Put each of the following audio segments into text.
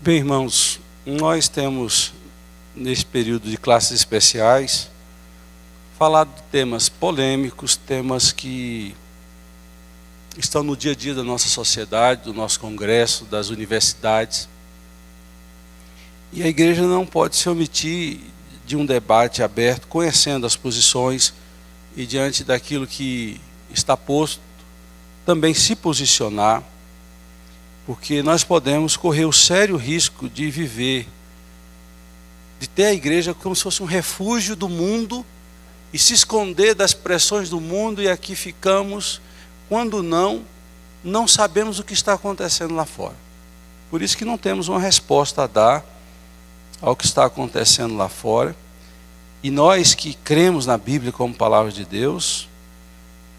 Bem, irmãos, nós temos, nesse período de classes especiais, falado de temas polêmicos, temas que estão no dia a dia da nossa sociedade, do nosso congresso, das universidades. E a igreja não pode se omitir de um debate aberto, conhecendo as posições e diante daquilo que está posto, também se posicionar, porque nós podemos correr o sério risco de viver, de ter a igreja como se fosse um refúgio do mundo e se esconder das pressões do mundo, e aqui ficamos, quando não sabemos o que está acontecendo lá fora. Por isso que não temos uma resposta a dar ao que está acontecendo lá fora. E nós que cremos na Bíblia como palavra de Deus,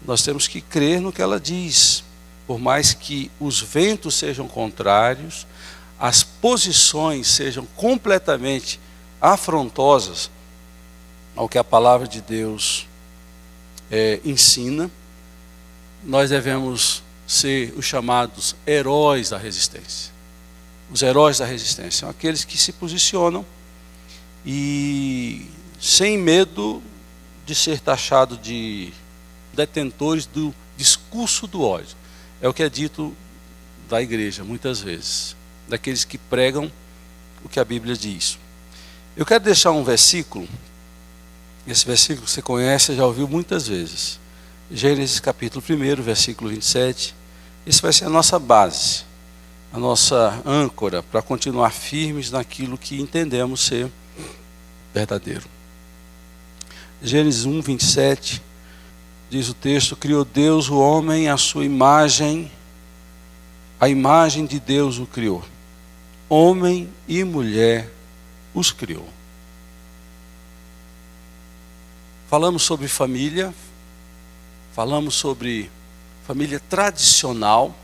nós temos que crer no que ela diz. Por mais que os ventos sejam contrários, as posições sejam completamente afrontosas ao que a palavra de Deus ensina, nós devemos ser os chamados heróis da resistência. Os heróis da resistência são aqueles que se posicionam e sem medo de ser taxado de detentores do discurso do ódio. É o que é dito da igreja, muitas vezes, daqueles que pregam o que a Bíblia diz. Eu quero deixar um versículo, esse versículo você conhece, já ouviu muitas vezes. Gênesis capítulo 1, versículo 27. Esse vai ser a nossa base, a nossa âncora, para continuar firmes naquilo que entendemos ser verdadeiro. Gênesis 1, 27. Diz o texto: criou Deus o homem à sua imagem, a imagem de Deus o criou. Homem e mulher os criou. Falamos sobre família, falamos sobre família tradicional,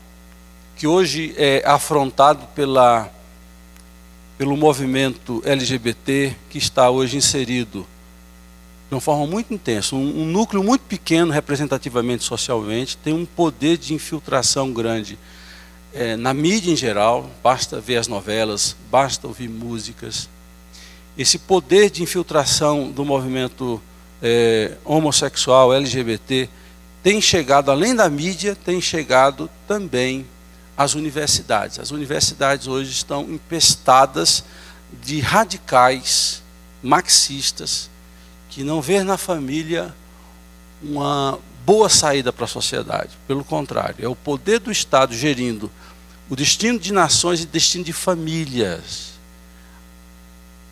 que hoje é afrontado pelo movimento LGBT, que está hoje inserido de uma forma muito intensa, um núcleo muito pequeno representativamente, socialmente, tem um poder de infiltração grande na mídia em geral, basta ver as novelas, basta ouvir músicas. Esse poder de infiltração do movimento homossexual, LGBT, tem chegado, além da mídia, tem chegado também às universidades. As universidades hoje estão empestadas de radicais marxistas, que não vê na família uma boa saída para a sociedade. Pelo contrário, é o poder do Estado gerindo o destino de nações e o destino de famílias.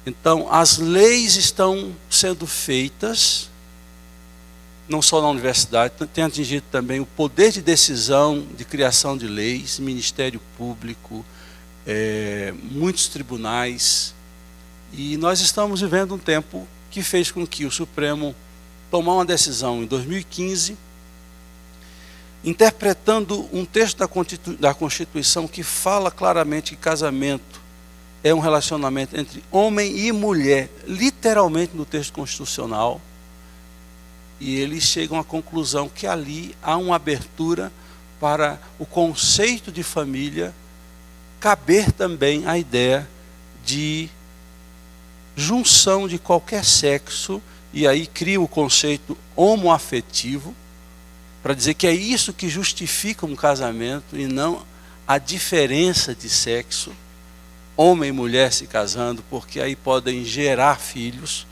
Então, as leis estão sendo feitas, não só na universidade, tem atingido também o poder de decisão, de criação de leis, Ministério Público, muitos tribunais. E nós estamos vivendo um tempo que fez com que o Supremo tomasse uma decisão em 2015, interpretando um texto da Constituição que fala claramente que casamento é um relacionamento entre homem e mulher, literalmente no texto constitucional, e eles chegam à conclusão que ali há uma abertura para o conceito de família caber também a ideia de junção de qualquer sexo, e aí cria o conceito homoafetivo, para dizer que é isso que justifica um casamento e não a diferença de sexo, homem e mulher se casando, porque aí podem gerar filhos.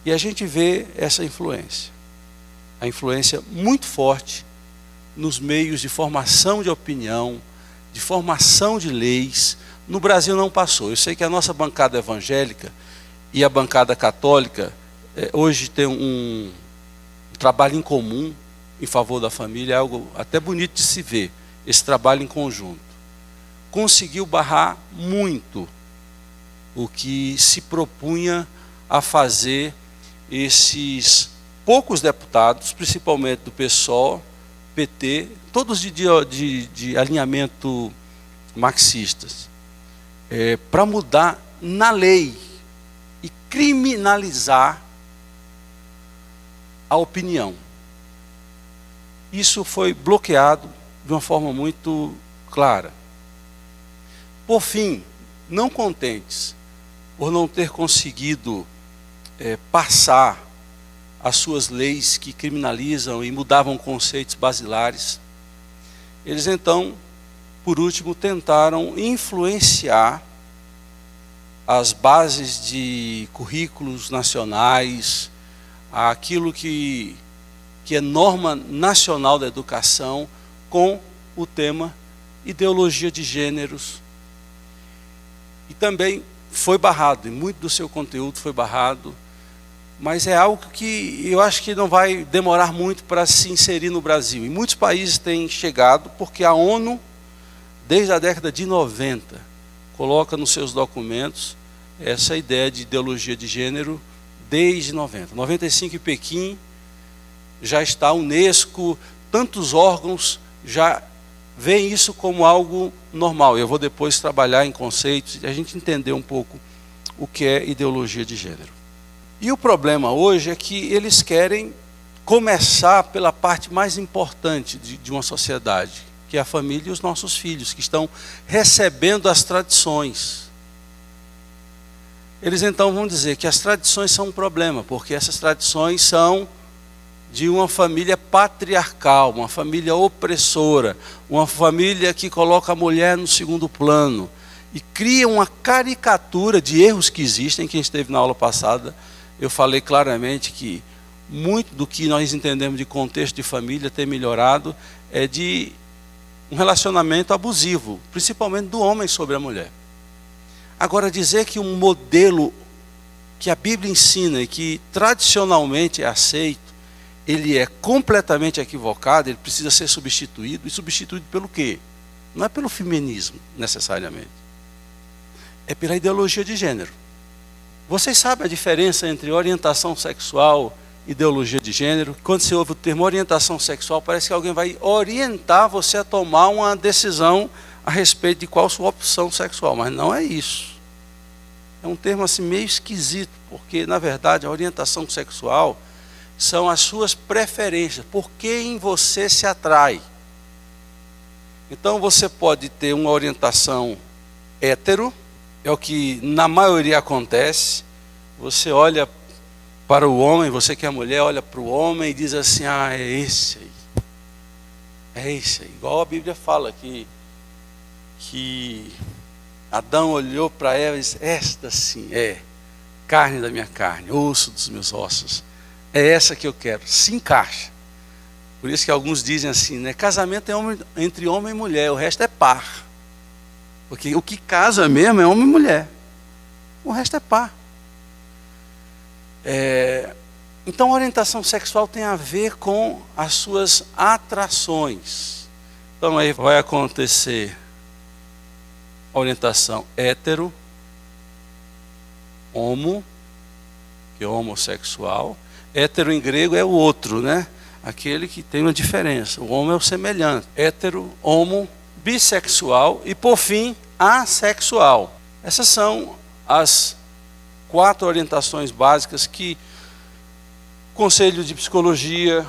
E a gente vê essa influência, a influência muito forte nos meios de formação de opinião, de formação de leis. No Brasil não passou. Eu sei que a nossa bancada evangélica e a bancada católica hoje tem um trabalho em comum em favor da família, é algo até bonito de se ver, esse trabalho em conjunto. Conseguiu barrar muito o que se propunha a fazer esses poucos deputados, principalmente do PSOL, PT, todos de alinhamento marxistas, para mudar na lei e criminalizar a opinião. Isso foi bloqueado de uma forma muito clara. Por fim, não contentes por não ter conseguido passar as suas leis que criminalizam e mudavam conceitos basilares, eles então, por último, tentaram influenciar as bases de currículos nacionais, aquilo que é norma nacional da educação, com o tema ideologia de gêneros. E também foi barrado, e muito do seu conteúdo foi barrado, mas é algo que eu acho que não vai demorar muito para se inserir no Brasil. E muitos países têm chegado, porque a ONU, desde a década de 90, coloca nos seus documentos essa ideia de ideologia de gênero desde 90. 95 em Pequim, já está a Unesco, tantos órgãos já veem isso como algo normal. Eu vou depois trabalhar em conceitos e a gente entender um pouco o que é ideologia de gênero. E o problema hoje é que eles querem começar pela parte mais importante de uma sociedade, que é a família e os nossos filhos, que estão recebendo as tradições. Eles então vão dizer que as tradições são um problema, porque essas tradições são de uma família patriarcal, uma família opressora, uma família que coloca a mulher no segundo plano e cria uma caricatura de erros que existem. Quem esteve na aula passada, eu falei claramente que muito do que nós entendemos de contexto de família ter melhorado é de um relacionamento abusivo, principalmente do homem sobre a mulher. Agora, dizer que um modelo que a Bíblia ensina e que tradicionalmente é aceito, ele é completamente equivocado, ele precisa ser substituído. E substituído pelo quê? Não é pelo feminismo, necessariamente. É pela ideologia de gênero. Vocês sabem a diferença entre orientação sexual e ideologia de gênero? Quando você ouve o termo orientação sexual, parece que alguém vai orientar você a tomar uma decisão a respeito de qual sua opção sexual, mas não é isso. É um termo assim meio esquisito, porque na verdade a orientação sexual são as suas preferências, por quem você se atrai. Então você pode ter uma orientação hétero, é o que na maioria acontece. Você olha para o homem, você que é mulher, olha para o homem e diz assim: ah, é esse aí. É esse aí. Igual a Bíblia fala que Adão olhou para Eva e disse: esta sim é carne da minha carne, osso dos meus ossos. É essa que eu quero, se encaixa. Por isso que alguns dizem assim, né? Casamento é entre homem e mulher, o resto é par. Porque o que casa mesmo é homem e mulher. O resto é par. Então a orientação sexual tem a ver com as suas atrações. Então aí vai acontecer a orientação hétero, homo, que é homossexual. Hétero em grego é o outro, né? Aquele que tem uma diferença. O homo é o semelhante. Hétero, homo, bissexual e, por fim, assexual. Essas são as 4 orientações básicas que o Conselho de Psicologia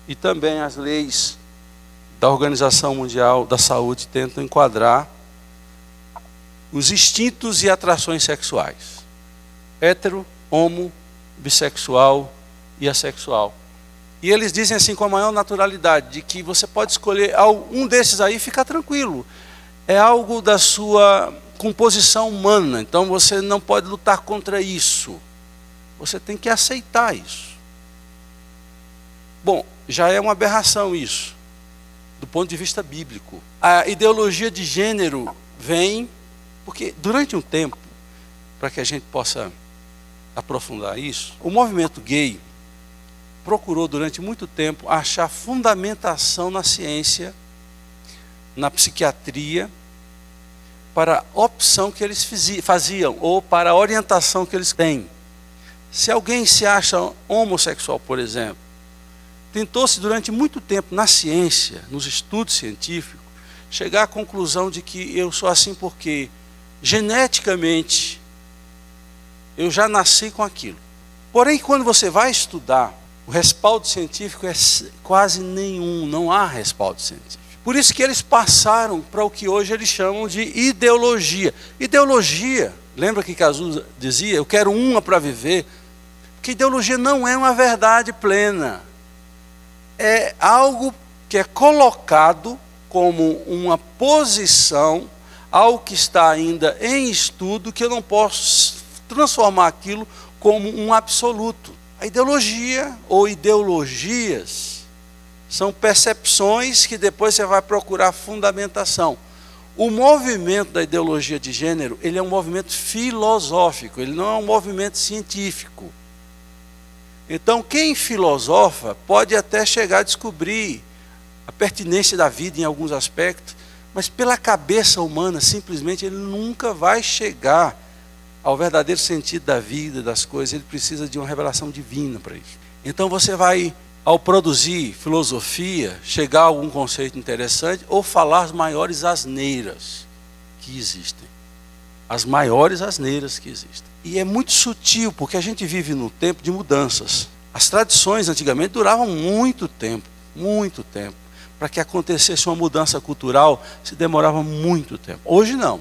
e também as leis da Organização Mundial da Saúde tentam enquadrar os instintos e atrações sexuais. Hétero, homo, bissexual e assexual. E eles dizem assim com a maior naturalidade, de que você pode escolher um desses aí e ficar tranquilo. É algo da sua composição humana, então você não pode lutar contra isso. Você tem que aceitar isso. Bom, já é uma aberração isso, do ponto de vista bíblico. A ideologia de gênero vem, porque durante um tempo, para que a gente possa aprofundar isso, o movimento gay procurou durante muito tempo achar fundamentação na ciência, na psiquiatria, para a opção que eles faziam, ou para a orientação que eles têm. Se alguém se acha homossexual, por exemplo, tentou-se durante muito tempo na ciência, nos estudos científicos, chegar à conclusão de que eu sou assim porque geneticamente eu já nasci com aquilo. Porém, quando você vai estudar, o respaldo científico é quase nenhum, não há respaldo científico. Por isso que eles passaram para o que hoje eles chamam de ideologia. Ideologia, lembra que Cazuza dizia, eu quero uma para viver? Porque ideologia não é uma verdade plena. É algo que é colocado como uma posição, algo que está ainda em estudo, que eu não posso transformar aquilo como um absoluto. A ideologia ou ideologias são percepções que depois você vai procurar fundamentação. O movimento da ideologia de gênero, ele é um movimento filosófico, ele não é um movimento científico. Então, quem filosofa pode até chegar a descobrir a pertinência da vida em alguns aspectos, mas pela cabeça humana, simplesmente, ele nunca vai chegar ao verdadeiro sentido da vida, das coisas. Ele precisa de uma revelação divina para isso. Então, você vai, ao produzir filosofia, chegar a algum conceito interessante ou falar as maiores asneiras que existem. As maiores asneiras que existem. E é muito sutil, porque a gente vive num tempo de mudanças. As tradições antigamente duravam muito tempo. Para que acontecesse uma mudança cultural, se demorava muito tempo. Hoje não.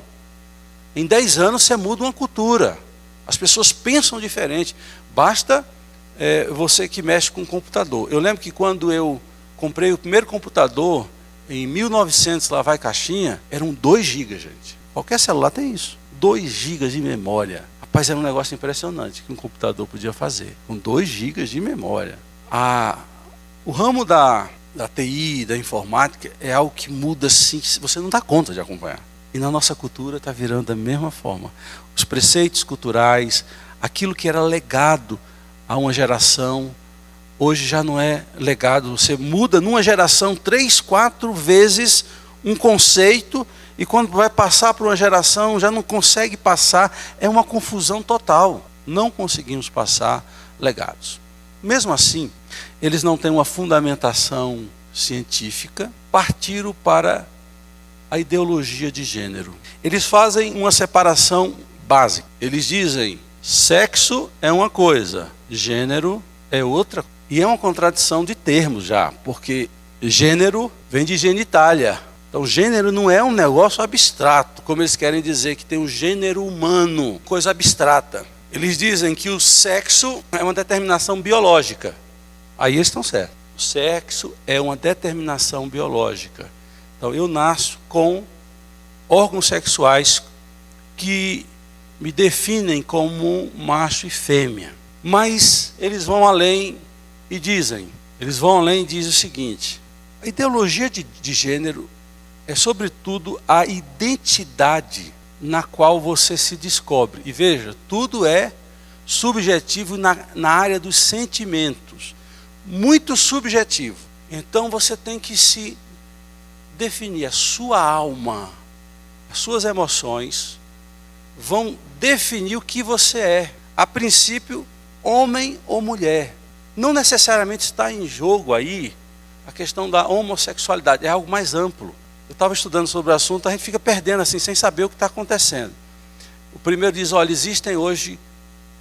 Em 10 anos você muda uma cultura. As pessoas pensam diferente. Basta você que mexe com computador. Eu lembro que quando eu comprei o primeiro computador, em 1900, lá vai caixinha, eram 2 GB, gente. Qualquer celular tem isso. 2 GB de memória. Rapaz, era um negócio impressionante que um computador podia fazer. Com 2 GB de memória. O ramo da TI, da informática, é algo que muda assim, que você não dá conta de acompanhar. E na nossa cultura está virando da mesma forma. Os preceitos culturais, aquilo que era legado a uma geração, hoje já não é legado. Você muda numa geração 3, 4 vezes um conceito, e quando vai passar para uma geração, já não consegue passar. É uma confusão total. Não conseguimos passar legados. Mesmo assim, eles não têm uma fundamentação científica, partiram para a ideologia de gênero. Eles fazem uma separação básica. Eles dizem, sexo é uma coisa, gênero é outra. E é uma contradição de termos já, porque gênero vem de genitália. Então, gênero não é um negócio abstrato, como eles querem dizer que tem o gênero humano, coisa abstrata. Eles dizem que o sexo é uma determinação biológica. Aí eles estão certos. O sexo é uma determinação biológica. Então, eu nasço com órgãos sexuais que me definem como macho e fêmea. Mas eles vão além e dizem o seguinte, a ideologia de gênero é, sobretudo, a identidade na qual você se descobre. E veja, tudo é subjetivo na área dos sentimentos. Muito subjetivo. Então você tem que se definir. A sua alma, as suas emoções vão definir o que você é. A princípio, homem ou mulher. Não necessariamente está em jogo aí a questão da homossexualidade. É algo mais amplo. Eu estava estudando sobre o assunto, a gente fica perdendo assim, sem saber o que está acontecendo. O primeiro diz, olha, existem hoje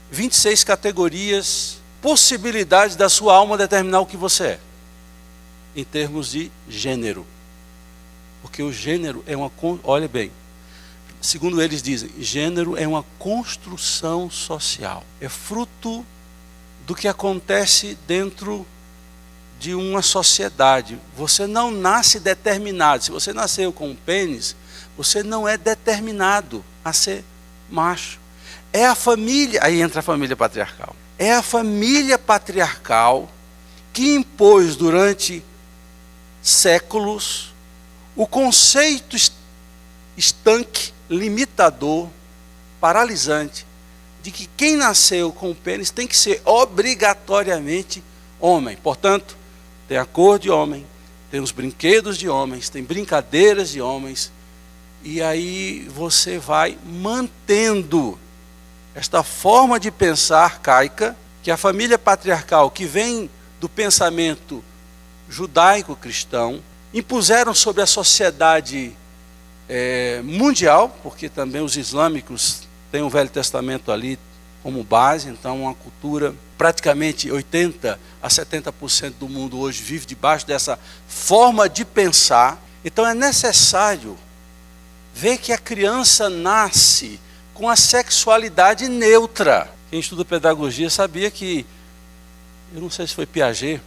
26 categorias, possibilidades da sua alma determinar o que você é, em termos de gênero. Porque o gênero é uma, olha bem, segundo eles dizem, gênero é uma construção social. É fruto do que acontece dentro de uma sociedade. Você não nasce determinado. Se você nasceu com um pênis, você não é determinado a ser macho. É a família, aí entra a família patriarcal. É a família patriarcal que impôs durante séculos o conceito estanque, limitador, paralisante, de que quem nasceu com o pênis tem que ser obrigatoriamente homem. Portanto, tem a cor de homem, tem os brinquedos de homens, tem brincadeiras de homens, e aí você vai mantendo esta forma de pensar arcaica, que a família patriarcal, que vem do pensamento judaico-cristão, impuseram sobre a sociedade mundial, porque também os islâmicos têm o Velho Testamento ali como base, então uma cultura, praticamente 80% a 70% do mundo hoje vive debaixo dessa forma de pensar. Então é necessário ver que a criança nasce com a sexualidade neutra. Quem estuda pedagogia sabia que, eu não sei se foi Piaget,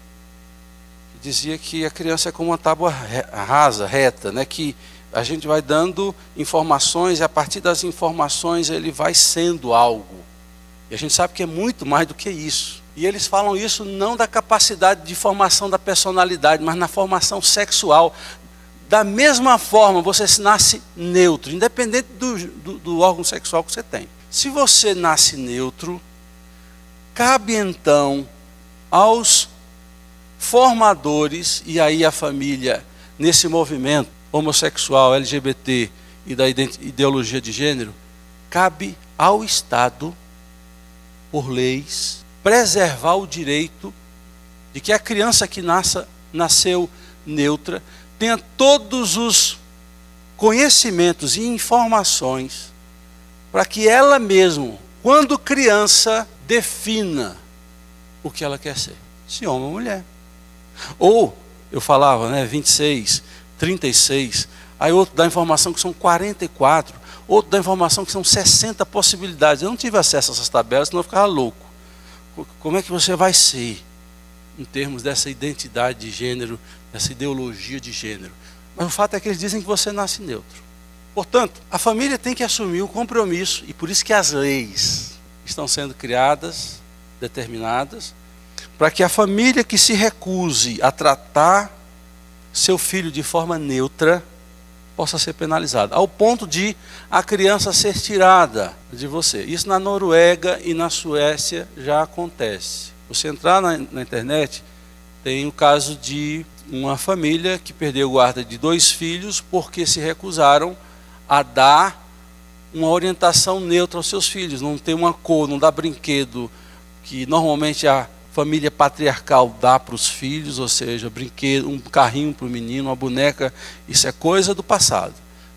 que dizia que a criança é como uma tábua rasa, reta, né? Que a gente vai dando informações e a partir das informações ele vai sendo algo. E a gente sabe que é muito mais do que isso. E eles falam isso não da capacidade de formação da personalidade, mas na formação sexual. Da mesma forma, você nasce neutro, independente do órgão sexual que você tem. Se você nasce neutro, cabe então aos formadores, e aí a família, nesse movimento homossexual, LGBT e da ideologia de gênero, cabe ao Estado, por leis, preservar o direito de que a criança que nasceu neutra tenha todos os conhecimentos e informações para que ela mesma, quando criança, defina o que ela quer ser, se homem ou mulher. Ou, eu falava, 26, 36, aí outro dá informação que são 44, outro dá informação que são 60 possibilidades. Eu não tive acesso a essas tabelas, senão eu ficava louco. Como é que você vai ser, em termos dessa identidade de gênero, dessa ideologia de gênero? Mas o fato é que eles dizem que você nasce neutro. Portanto, a família tem que assumir o compromisso, e por isso que as leis estão sendo criadas, determinadas, para que a família que se recuse a tratar seu filho de forma neutra possa ser penalizada, ao ponto de a criança ser tirada de você. Isso na Noruega e na Suécia já acontece. Você entrar na internet, tem o caso de uma família que perdeu guarda de 2 filhos porque se recusaram a dar uma orientação neutra aos seus filhos. Não tem uma cor, não dá brinquedo que normalmente a família patriarcal dá para os filhos, ou seja, brinquedo, um carrinho para o menino, uma boneca, isso é coisa do passado.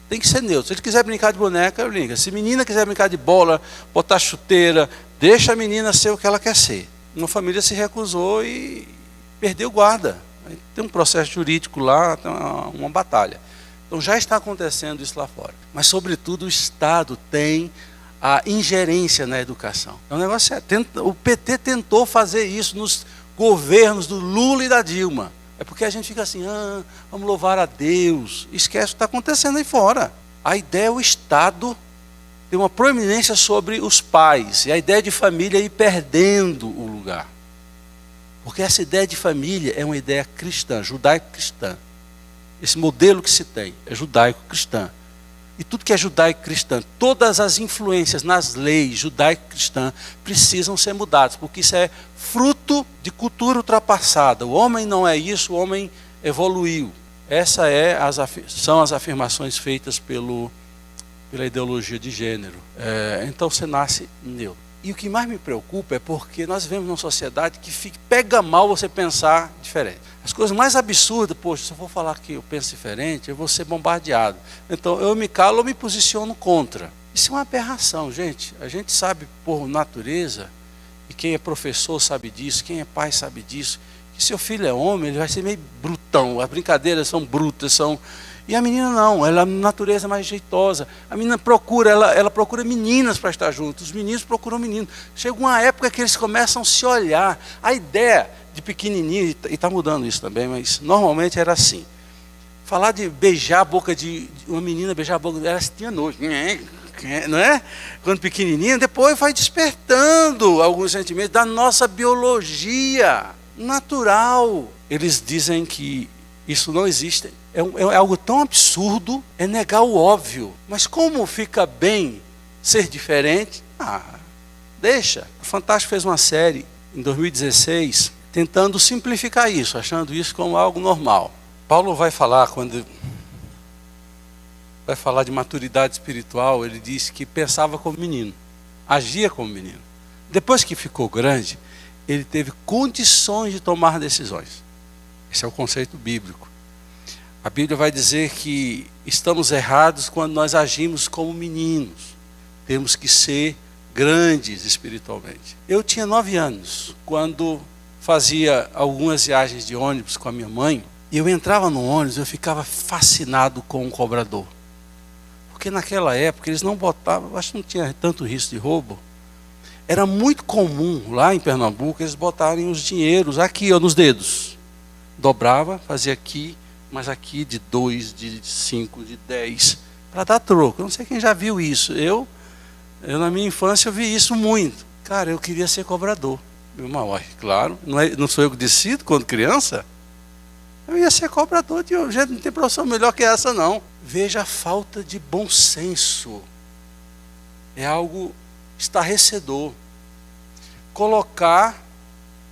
Tem que ser neutro. Se ele quiser brincar de boneca, brinca. Se a menina quiser brincar de bola, botar chuteira, deixa a menina ser o que ela quer ser. Uma família se recusou e perdeu guarda. Tem um processo jurídico lá, tem uma batalha. Então já está acontecendo isso lá fora. Mas, sobretudo, o Estado tem a ingerência na educação. É um negócio sério. O PT tentou fazer isso nos governos do Lula e da Dilma. É porque a gente fica assim, vamos louvar a Deus. Esquece o que está acontecendo aí fora. A ideia é o Estado ter uma proeminência sobre os pais. E a ideia de família é ir perdendo o lugar. Porque essa ideia de família é uma ideia cristã, judaico-cristã. Esse modelo que se tem é judaico-cristã. E tudo que é judaico-cristã, todas as influências nas leis judaico-cristã precisam ser mudadas, porque isso é fruto de cultura ultrapassada. O homem não é isso, o homem evoluiu. Essas são as afirmações feitas pela ideologia de gênero. Então você nasce neutro. E o que mais me preocupa é porque nós vivemos numa sociedade que pega mal você pensar diferente. As coisas mais absurdas, poxa, se eu for falar que eu penso diferente, eu vou ser bombardeado. Então eu me calo ou me posiciono contra. Isso é uma aberração, gente. A gente sabe por natureza, e quem é professor sabe disso, quem é pai sabe disso, que seu filho é homem, ele vai ser meio brutão, as brincadeiras são brutas, E a menina não, ela é natureza mais jeitosa. A menina procura, ela procura meninas para estar junto, os meninos procuram meninos. Chega uma época que eles começam a se olhar. A ideia de pequenininho, e está mudando isso também, mas normalmente era assim. Falar de beijar a boca de uma menina, beijar a boca dela, tinha nojo, não é? Quando pequenininha, depois vai despertando alguns sentimentos da nossa biologia natural. Eles dizem que isso não existe. É algo tão absurdo, é negar o óbvio. Mas como fica bem ser diferente? Deixa. O Fantástico fez uma série em 2016, tentando simplificar isso, achando isso como algo normal. Paulo vai falar, quando vai falar de maturidade espiritual, ele disse que pensava como menino, agia como menino. Depois que ficou grande, ele teve condições de tomar decisões. Esse é o conceito bíblico. A Bíblia vai dizer que estamos errados quando nós agimos como meninos. Temos que ser grandes espiritualmente. Eu tinha 9 anos, quando fazia algumas viagens de ônibus com a minha mãe, E eu entrava no ônibus, eu ficava fascinado com o cobrador. Porque naquela época eles não botavam, acho que não tinha tanto risco de roubo. Era muito comum lá em Pernambuco eles botarem os dinheiros aqui, ó, nos dedos. Dobrava, fazia aqui, mas aqui de 2, de 5, de 10, para dar troco. Eu não sei quem já viu isso. Eu na minha infância eu vi isso muito. Cara, eu queria ser cobrador. Meu irmão, claro, não sou eu que decido quando criança. Eu ia ser cobrador de um jeito, não tem profissão melhor que essa não. Veja a falta de bom senso. É algo estarrecedor. Colocar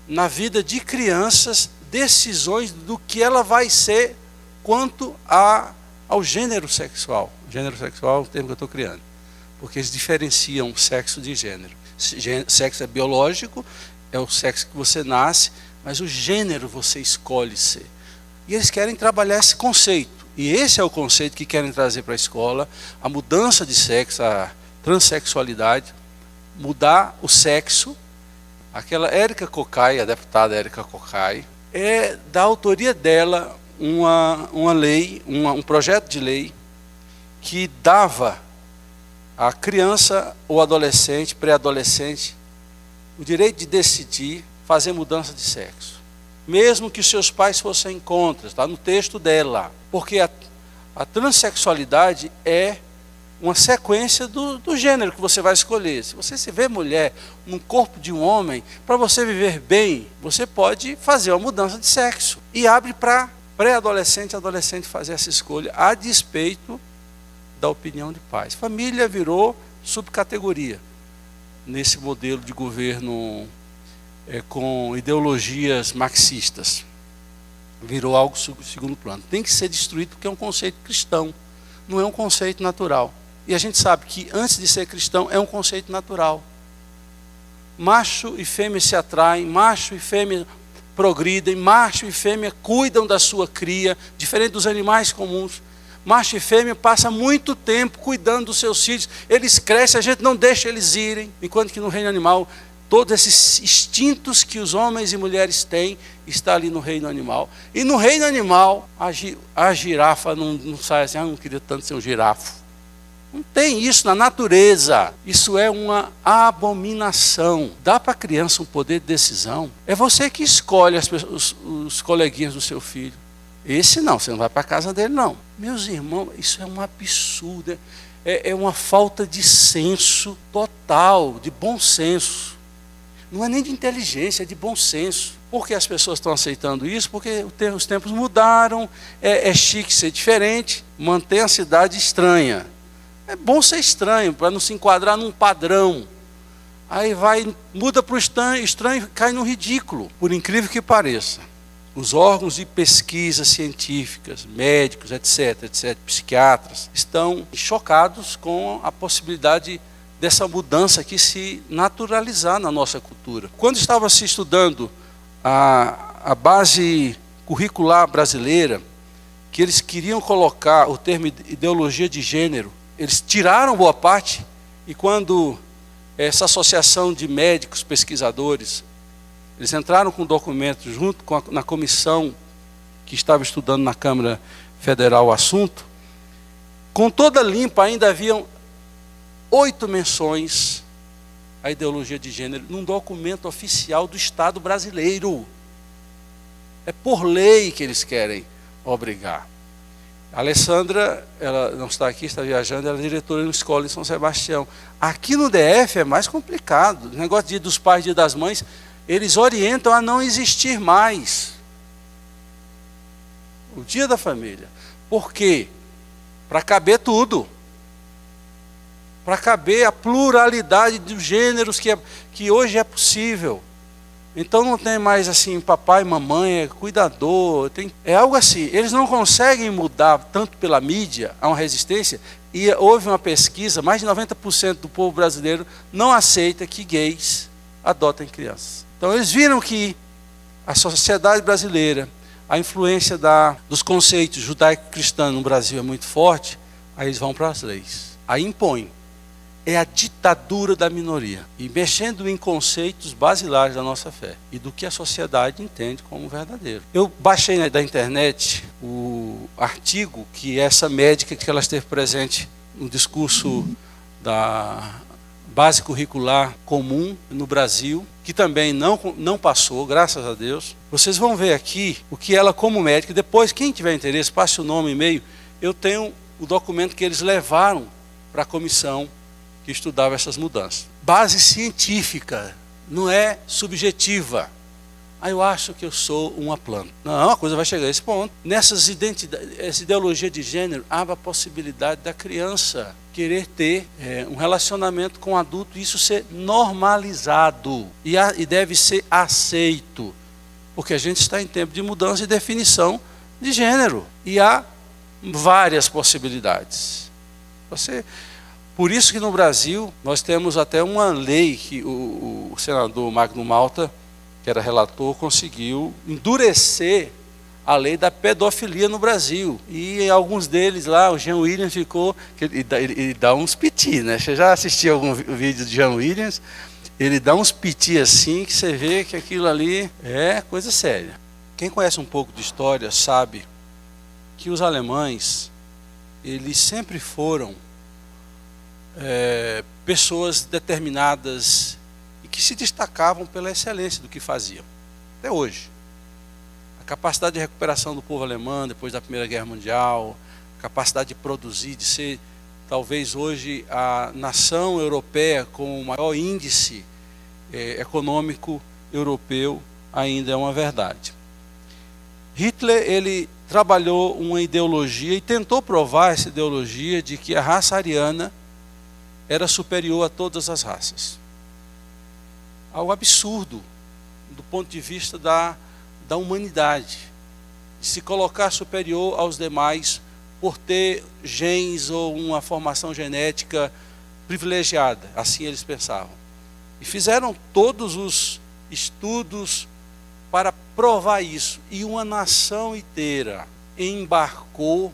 na vida de crianças decisões do que ela vai ser quanto ao gênero sexual. Gênero sexual é o termo que eu estou criando. Porque eles diferenciam sexo de gênero. Sexo é biológico, é o sexo que você nasce, mas o gênero você escolhe ser. E eles querem trabalhar esse conceito. E esse é o conceito que querem trazer para a escola, a mudança de sexo, a transexualidade, mudar o sexo. Aquela Érica Cocai, a deputada Érica Cocai, é da autoria dela uma lei, um projeto de lei que dava à criança ou adolescente, pré-adolescente, o direito de decidir fazer mudança de sexo. Mesmo que seus pais fossem contra, está no texto dela. Porque a transexualidade é uma sequência do gênero que você vai escolher. Se você se vê mulher no corpo de um homem, para você viver bem, você pode fazer uma mudança de sexo. E abre para pré-adolescente e adolescente fazer essa escolha, a despeito da opinião de pais. Família virou subcategoria nesse modelo de governo com ideologias marxistas. Virou algo segundo plano. Tem que ser destruído porque é um conceito cristão, não é um conceito natural. E a gente sabe que antes de ser cristão é um conceito natural. Macho e fêmea se atraem, macho e fêmea progridem, macho e fêmea cuidam da sua cria, diferente dos animais comuns. Macho e fêmea passam muito tempo cuidando dos seus filhos, eles crescem, a gente não deixa eles irem, enquanto que no reino animal, todos esses instintos que os homens e mulheres têm, está ali no reino animal. E no reino animal, a girafa não sai assim, não queria tanto ser um girafo. Não tem isso na natureza. Isso é uma abominação. Dá para a criança um poder de decisão. É você que escolhe os coleguinhas do seu filho. Esse não, você não vai para a casa dele não. Meus irmãos, isso é um absurdo. É uma falta de senso total, de bom senso. Não é nem de inteligência, é de bom senso. Por que as pessoas estão aceitando isso? Porque os tempos mudaram, é chique ser diferente, mantém a cidade estranha. É bom ser estranho, para não se enquadrar num padrão. Aí muda para o estranho e cai no ridículo, por incrível que pareça. Os órgãos de pesquisa científicas, médicos, etc., psiquiatras, estão chocados com a possibilidade dessa mudança que se naturalizar na nossa cultura. Quando estava se estudando a base curricular brasileira, que eles queriam colocar o termo ideologia de gênero, eles tiraram boa parte, e quando essa associação de médicos, pesquisadores, eles entraram com o documento junto na comissão que estava estudando na Câmara Federal o assunto, com toda limpa ainda haviam 8 menções à ideologia de gênero num documento oficial do Estado brasileiro. É por lei que eles querem obrigar. A Alessandra, ela não está aqui, está viajando, ela é diretora de uma escola em São Sebastião. Aqui no DF é mais complicado. O negócio de Dia dos Pais, Dia das Mães, eles orientam a não existir mais o Dia da Família. Por quê? Para caber tudo. Para caber a pluralidade dos gêneros que hoje é possível. Então não tem mais assim, papai, mamãe, é cuidador, é algo assim. Eles não conseguem mudar tanto pela mídia, há uma resistência, e houve uma pesquisa, mais de 90% do povo brasileiro não aceita que gays adotem crianças. Então eles viram que a sociedade brasileira, a influência dos conceitos judaico-cristãos no Brasil é muito forte, aí eles vão para as leis, aí impõem. é a ditadura da minoria, e mexendo em conceitos basilares da nossa fé e do que a sociedade entende como verdadeiro. Eu baixei da internet o artigo que essa médica, que ela esteve presente no discurso da base curricular comum no Brasil, que também não passou, graças a Deus. Vocês vão ver aqui o que ela, como médica, depois, quem tiver interesse, passe o nome e e-mail. Eu tenho o documento que eles levaram para a comissão que estudava essas mudanças. Base científica, não é subjetiva. Eu acho que eu sou uma planta. Não, a coisa vai chegar a esse ponto. Nessas identidades, essa ideologia de gênero, abre a possibilidade da criança querer ter um relacionamento com o adulto e isso ser normalizado e deve ser aceito. Porque a gente está em tempo de mudança e definição de gênero. E há várias possibilidades. Por isso que no Brasil nós temos até uma lei que o senador Magno Malta, que era relator, conseguiu endurecer a lei da pedofilia no Brasil. E alguns deles lá, o Jean Williams ficou... Ele dá uns piti, né? Você já assistiu algum vídeo de Jean Williams? Ele dá uns piti assim, que você vê que aquilo ali é coisa séria. Quem conhece um pouco de história sabe que os alemães, eles sempre foram pessoas determinadas e que se destacavam pela excelência do que faziam, até hoje. A capacidade de recuperação do povo alemão depois da Primeira Guerra Mundial, a capacidade de produzir, de ser talvez hoje a nação europeia com o maior índice econômico europeu, ainda é uma verdade. Hitler, ele trabalhou uma ideologia e tentou provar essa ideologia de que a raça ariana era superior a todas as raças. Algo absurdo do ponto de vista da humanidade, de se colocar superior aos demais por ter genes ou uma formação genética privilegiada, assim eles pensavam. E fizeram todos os estudos para provar isso, e uma nação inteira embarcou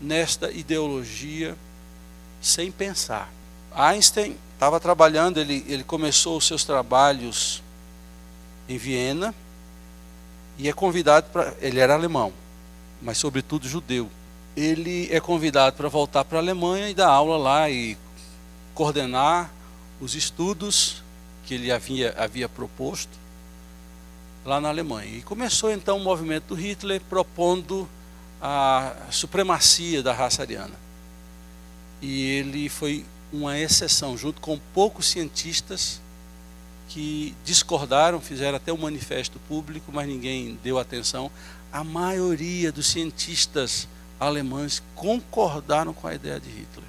nesta ideologia sem pensar. Einstein estava trabalhando, ele começou os seus trabalhos em Viena, e é convidado para... Ele era alemão, mas sobretudo judeu. Ele é convidado para voltar para a Alemanha e dar aula lá e coordenar os estudos que ele havia proposto lá na Alemanha. E começou então o movimento do Hitler propondo a supremacia da raça ariana. E ele foi uma exceção, junto com poucos cientistas que discordaram, fizeram até um manifesto público, mas ninguém deu atenção. A maioria dos cientistas alemães concordaram com a ideia de Hitler.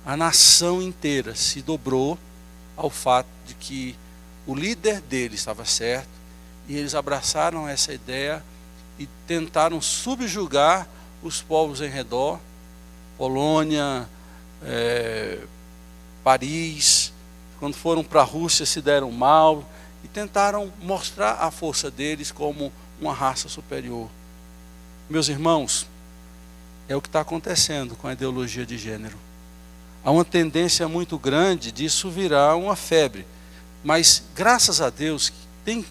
A nação inteira se dobrou ao fato de que o líder dele estava certo, e eles abraçaram essa ideia e tentaram subjugar os povos em redor, Polônia, Paris. Quando foram para a Rússia se deram mal e tentaram mostrar a força deles como uma raça superior. Meus irmãos, é o que está acontecendo com a ideologia de gênero. Há uma tendência muito grande disso virar uma febre. Mas, graças a Deus,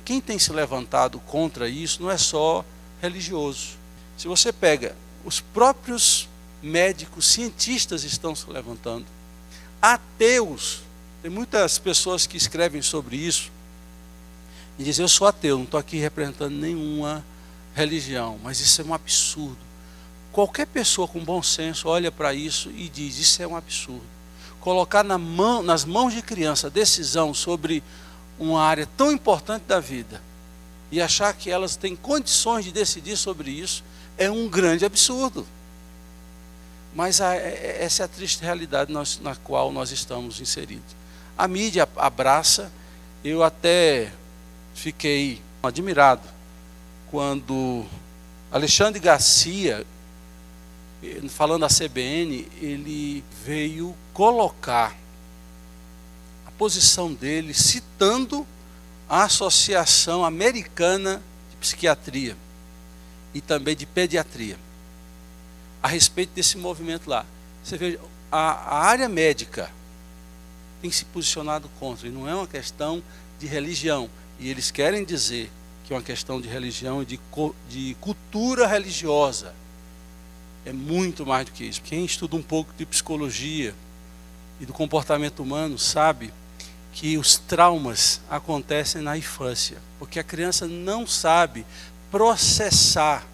quem tem se levantado contra isso não é só religioso. Se você pega, os próprios médicos, cientistas estão se levantando. Ateus, tem muitas pessoas que escrevem sobre isso e dizem: eu sou ateu, não estou aqui representando nenhuma religião, mas isso é um absurdo. Qualquer pessoa com bom senso olha para isso e diz: isso é um absurdo. Colocar nas mãos de criança a decisão sobre uma área tão importante da vida e achar que elas têm condições de decidir sobre isso é um grande absurdo. Mas essa é a triste realidade na qual nós estamos inseridos. A mídia abraça. Eu até fiquei admirado quando Alexandre Garcia, falando da CBN, ele veio colocar a posição dele citando a Associação Americana de Psiquiatria e também de Pediatria a respeito desse movimento lá. Você veja, a área médica tem se posicionado contra, e não é uma questão de religião. E eles querem dizer que é uma questão de religião e de cultura religiosa. É muito mais do que isso. Quem estuda um pouco de psicologia e do comportamento humano sabe que os traumas acontecem na infância, porque a criança não sabe processar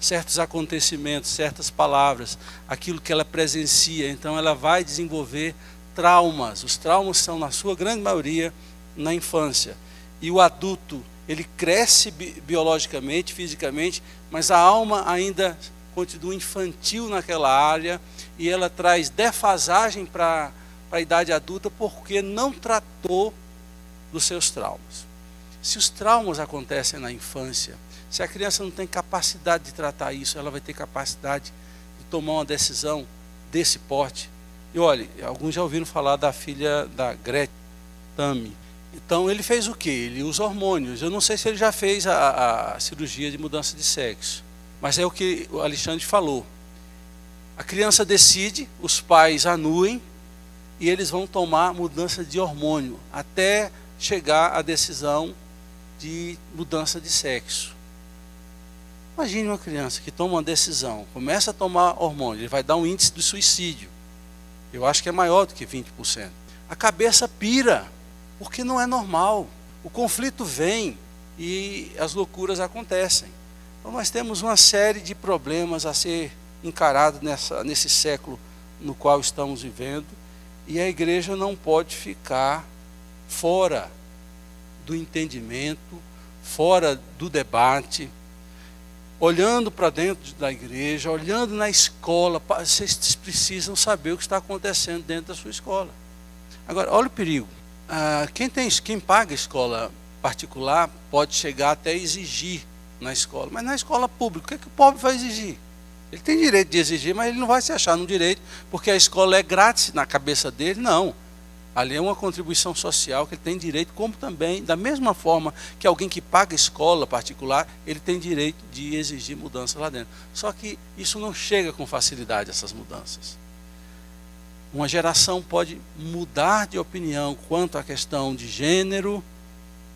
certos acontecimentos, certas palavras, aquilo que ela presencia. Então ela vai desenvolver traumas. Os traumas são, na sua grande maioria, na infância. E o adulto, ele cresce biologicamente, fisicamente, mas a alma ainda continua infantil naquela área, e ela traz defasagem para a idade adulta porque não tratou dos seus traumas. Se os traumas acontecem na infância, se a criança não tem capacidade de tratar isso, ela vai ter capacidade de tomar uma decisão desse porte. E olha, alguns já ouviram falar da filha da Gretchen, Tammy. Então ele fez o quê? Ele usa hormônios. Eu não sei se ele já fez a cirurgia de mudança de sexo, mas é o que o Alexandre falou. A criança decide, os pais anuem, e eles vão tomar mudança de hormônio, até chegar à decisão de mudança de sexo. Imagine uma criança que toma uma decisão, começa a tomar hormônio, ele vai dar um índice de suicídio. Eu acho que é maior do que 20%. A cabeça pira, porque não é normal. O conflito vem e as loucuras acontecem. Então nós temos uma série de problemas a ser encarados nesse século no qual estamos vivendo, e a igreja não pode ficar fora do entendimento, fora do debate, olhando para dentro da igreja, olhando na escola. Vocês precisam saber o que está acontecendo dentro da sua escola. Agora, olha o perigo. Quem paga escola particular pode chegar até exigir na escola, mas na escola pública, o que é que o pobre vai exigir? Ele tem direito de exigir, mas ele não vai se achar no direito, porque a escola é grátis na cabeça dele. Não. Ali é uma contribuição social que ele tem direito, como também, da mesma forma que alguém que paga escola particular, ele tem direito de exigir mudança lá dentro. Só que isso não chega com facilidade, essas mudanças. Uma geração pode mudar de opinião quanto à questão de gênero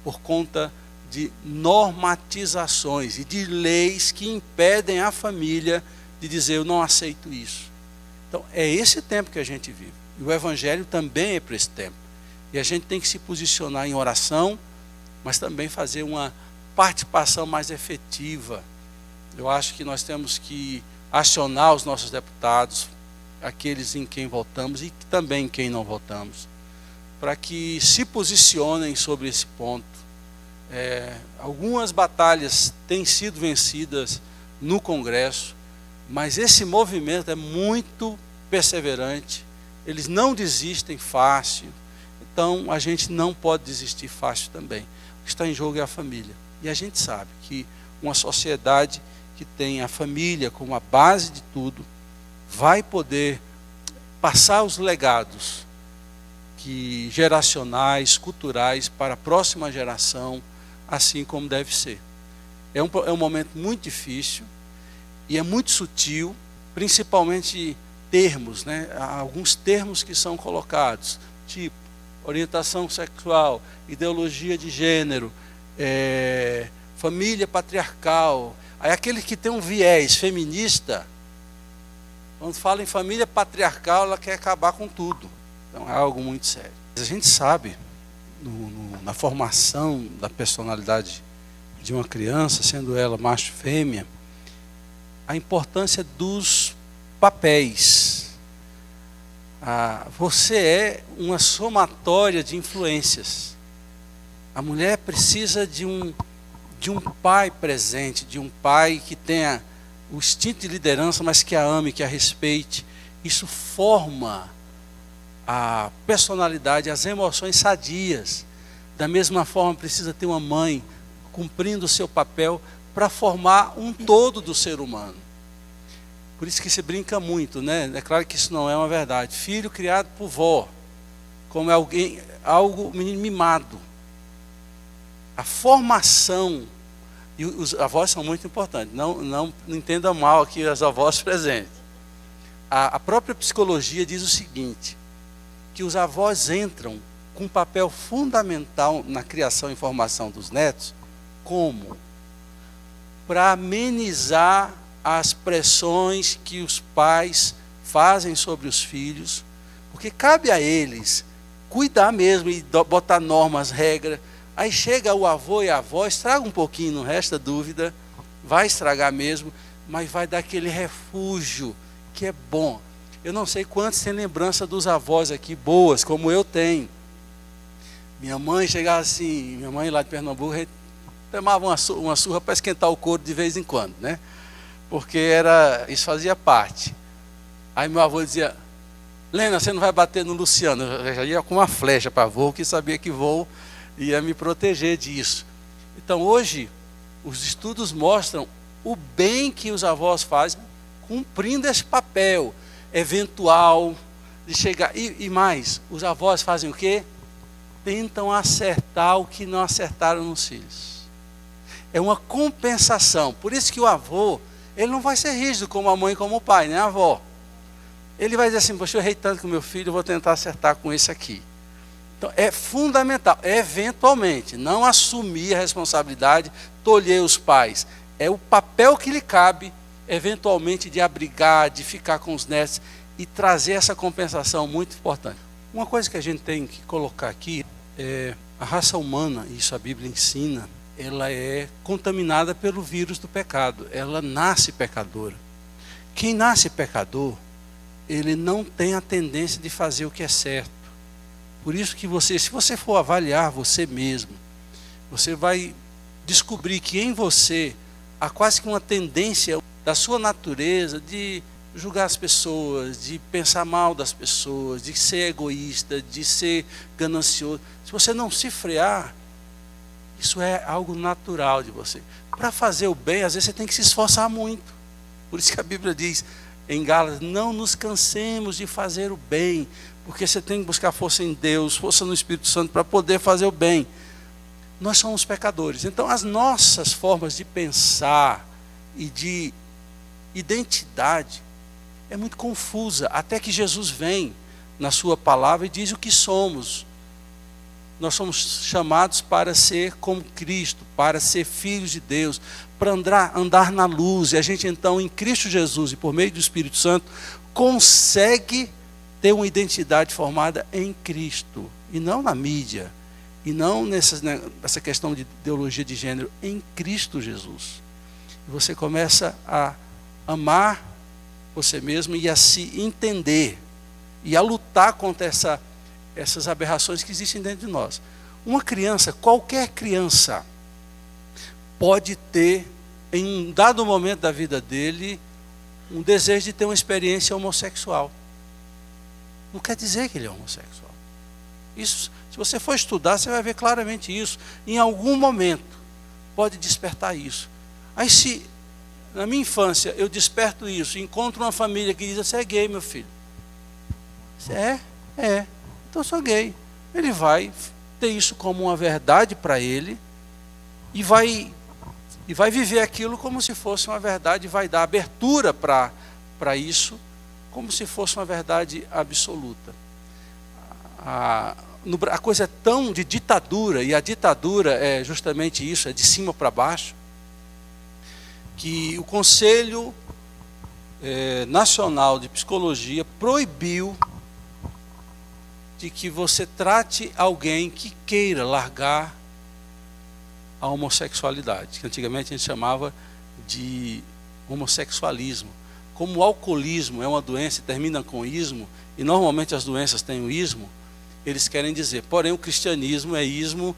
por conta de normatizações e de leis que impedem a família de dizer: eu não aceito isso. Então é esse tempo que a gente vive. E o Evangelho também é para esse tempo. E a gente tem que se posicionar em oração, mas também fazer uma participação mais efetiva. Eu acho que nós temos que acionar os nossos deputados, aqueles em quem votamos e também em quem não votamos, para que se posicionem sobre esse ponto. Algumas batalhas têm sido vencidas no Congresso, mas esse movimento é muito perseverante. Eles não desistem fácil, então a gente não pode desistir fácil também. O que está em jogo é a família. E a gente sabe que uma sociedade que tem a família como a base de tudo, vai poder passar os legados geracionais, culturais, para a próxima geração, assim como deve ser. É um momento muito difícil e é muito sutil, principalmente termos, né? Há alguns termos que são colocados, tipo orientação sexual, ideologia de gênero, família patriarcal. Aí aquele que tem um viés feminista, quando fala em família patriarcal, ela quer acabar com tudo. Então é algo muito sério. A gente sabe, na formação da personalidade de uma criança, sendo ela macho e fêmea, a importância dos papéis. Você é uma somatória de influências. A mulher precisa de um pai presente, de um pai que tenha o instinto de liderança, mas que a ame, que a respeite. Isso forma a personalidade, as emoções sadias. Da mesma forma, precisa ter uma mãe cumprindo o seu papel para formar um todo do ser humano. Por isso que se brinca muito, né? É claro que isso não é uma verdade. Filho criado por vó, como algo mimado. A formação, e os avós são muito importantes. Não entenda mal aqui as avós presentes. a própria psicologia diz o seguinte, que os avós entram com um papel fundamental na criação e formação dos netos, como? Para amenizar as pressões que os pais fazem sobre os filhos, porque cabe a eles cuidar mesmo e botar normas, regras. Aí chega o avô e a avó, estraga um pouquinho, não resta dúvida, vai estragar mesmo, mas vai dar aquele refúgio que é bom. Eu não sei quantos têm lembrança dos avós aqui, boas, como eu tenho. Minha mãe chegava assim, minha mãe lá de Pernambuco, tomava uma surra para esquentar o couro de vez em quando, né? Porque isso fazia parte. Aí meu avô dizia, Lena, você não vai bater no Luciano. Eu já ia com uma flecha para vô, que sabia que vô ia me proteger disso. Então hoje, os estudos mostram o bem que os avós fazem cumprindo esse papel eventual de chegar. E mais, os avós fazem o quê? Tentam acertar o que não acertaram nos filhos. É uma compensação. Por isso que o avô, ele não vai ser rígido como a mãe e como o pai, né, a avó? Ele vai dizer assim, poxa, eu errei tanto com meu filho, eu vou tentar acertar com esse aqui. Então, é fundamental, eventualmente, não assumir a responsabilidade, tolher os pais. É o papel que lhe cabe, eventualmente, de abrigar, de ficar com os netos e trazer essa compensação muito importante. Uma coisa que a gente tem que colocar aqui é a raça humana, isso a Bíblia ensina, ela é contaminada pelo vírus do pecado, ela nasce pecadora. Quem nasce pecador, ele não tem a tendência de fazer o que é certo. Por isso que se você for avaliar você mesmo, você vai descobrir que em você há quase que uma tendência da sua natureza de julgar as pessoas, de pensar mal das pessoas, de ser egoísta, de ser ganancioso. Se você não se frear, isso é algo natural de você. Para fazer o bem, às vezes você tem que se esforçar muito. Por isso que a Bíblia diz em Gálatas, não nos cansemos de fazer o bem, porque você tem que buscar força em Deus, força no Espírito Santo para poder fazer o bem. Nós somos pecadores, então as nossas formas de pensar e de identidade é muito confusa, até que Jesus vem na sua palavra e diz o que somos. Nós somos chamados para ser como Cristo, para ser filhos de Deus, para andar na luz. E a gente então, em Cristo Jesus e por meio do Espírito Santo, consegue ter uma identidade formada em Cristo, e não na mídia, e não nessa questão de ideologia de gênero, em Cristo Jesus. E você começa a amar você mesmo e a se entender, e a lutar contra essas aberrações que existem dentro de nós. Uma criança, qualquer criança, pode ter, em um dado momento da vida dele, um desejo de ter uma experiência homossexual. Não quer dizer que ele é homossexual. Isso, se você for estudar, você vai ver claramente isso. Em algum momento, pode despertar isso. Aí se, na minha infância, eu desperto isso, encontro uma família que diz, você é gay, meu filho. Você é? É. Então eu sou gay. Ele vai ter isso como uma verdade para ele e vai viver aquilo como se fosse uma verdade, vai dar abertura para isso, como se fosse uma verdade absoluta. A coisa é tão de ditadura, e a ditadura é justamente isso, é de cima para baixo, que o Conselho Nacional de Psicologia proibiu de que você trate alguém que queira largar a homossexualidade, que antigamente a gente chamava de homossexualismo. Como o alcoolismo é uma doença e termina com ismo, e normalmente as doenças têm o ismo, eles querem dizer, porém o cristianismo é ismo,